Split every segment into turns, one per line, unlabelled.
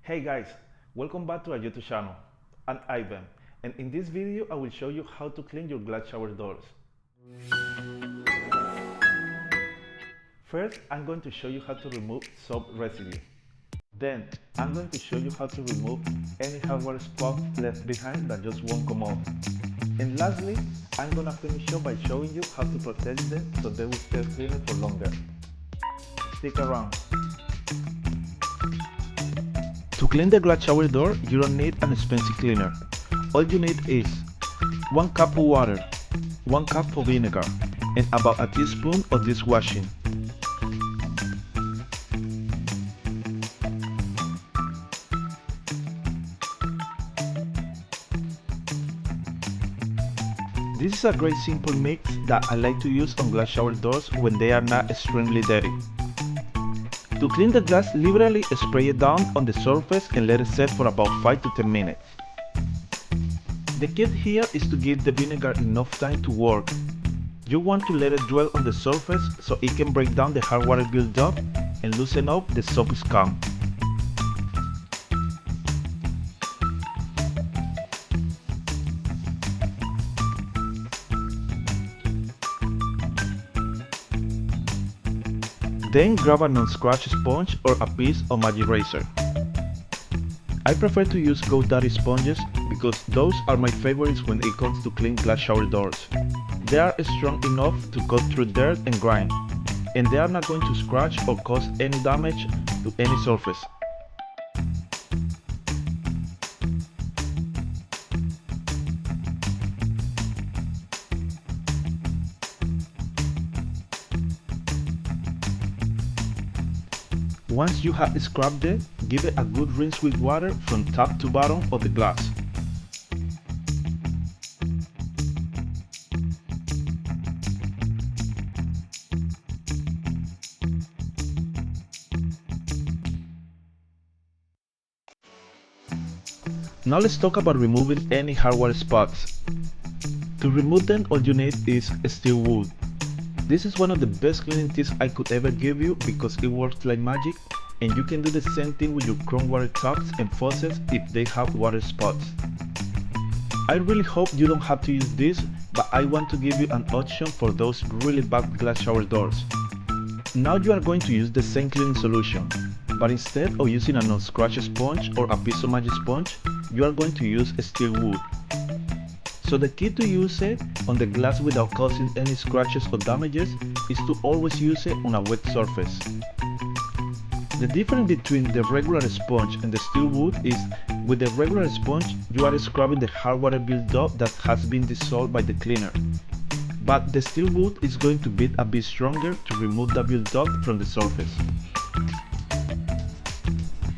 Hey guys, welcome back to our YouTube channel. I'm Ivan, and in this video I will show you how to clean your glass shower doors. First, I'm going to show you how to remove soap residue. Then, I'm going to show you how to remove any hardware spots left behind that just won't come off. And lastly, I'm gonna finish up by showing you how to protect them so they will stay cleaner for longer. Stick around. To clean the glass shower door, you don't need an expensive cleaner. All you need is 1 cup of water, 1 cup of vinegar, and about a teaspoon of dishwashing. This is a great simple mix that I like to use on glass shower doors when they are not extremely dirty. To clean the glass, liberally spray it down on the surface and let it set for about 5 to 10 minutes. The key here is to give the vinegar enough time to work. You want to let it dwell on the surface so it can break down the hard water buildup and loosen up the soap scum. Then grab a non-scratch sponge or a piece of magic razor. I prefer to use GoDaddy sponges because those are my favorites when it comes to clean glass shower doors. They are strong enough to cut through dirt and grime, and they are not going to scratch or cause any damage to any surface. Once you have scrubbed it, give it a good rinse with water from top to bottom of the glass. Now let's talk about removing any hardware spots. To remove them, all you need is steel wool. This is one of the best cleaning tips I could ever give you because it works like magic, and you can do the same thing with your chrome water taps and faucets if they have water spots. I really hope you don't have to use this, but I want to give you an option for those really bad glass shower doors. Now you are going to use the same cleaning solution, but instead of using a non-scratch sponge or a piece of magic sponge, you are going to use steel wool. So the key to use it on the glass without causing any scratches or damages is to always use it on a wet surface. The difference between the regular sponge and the steel wool is with the regular sponge you are scrubbing the hard water buildup that has been dissolved by the cleaner, but the steel wool is going to be a bit stronger to remove the buildup from the surface.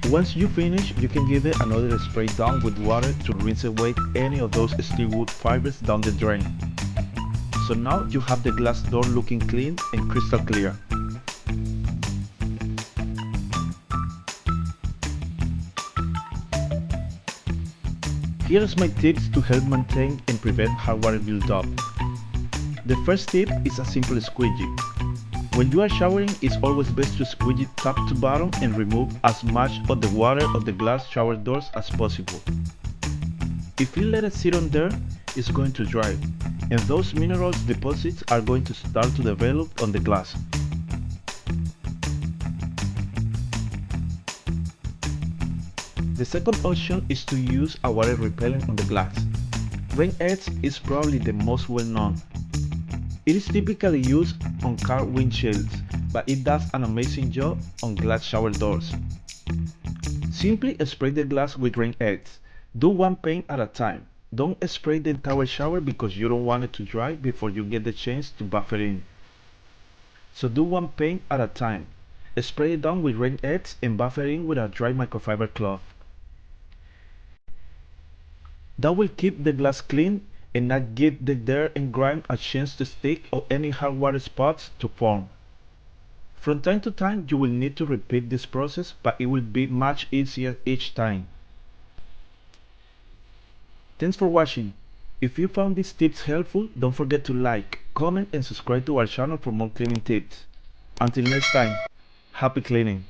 Once you finish, you can give it another spray down with water to rinse away any of those steel wool fibers down the drain. So now you have the glass door looking clean and crystal clear. Here's my tips to help maintain and prevent hard water buildup. The first tip is a simple squeegee. When you are showering, it's always best to squeegee top to bottom and remove as much of the water of the glass shower doors as possible. If you let it sit on there, it's going to dry, and those minerals deposits are going to start to develop on the glass. The second option is to use a water repellent on the glass. Rain X is probably the most well known. It is typically used on car windshields, but it does an amazing job on glass shower doors. Simply spray the glass with Rain X. Do one pane at a time. Don't spray the entire shower because you don't want it to dry before you get the chance to buff it in. So do one pane at a time. Spray it down with Rain X and buff it in with a dry microfiber cloth. That will keep the glass clean and not give the dirt and grime a chance to stick or any hard water spots to form. From time to time you will need to repeat this process, but it will be much easier each time. Thanks for watching. If you found these tips helpful, don't forget to like, comment and subscribe to our channel for more cleaning tips. Until next time, happy cleaning!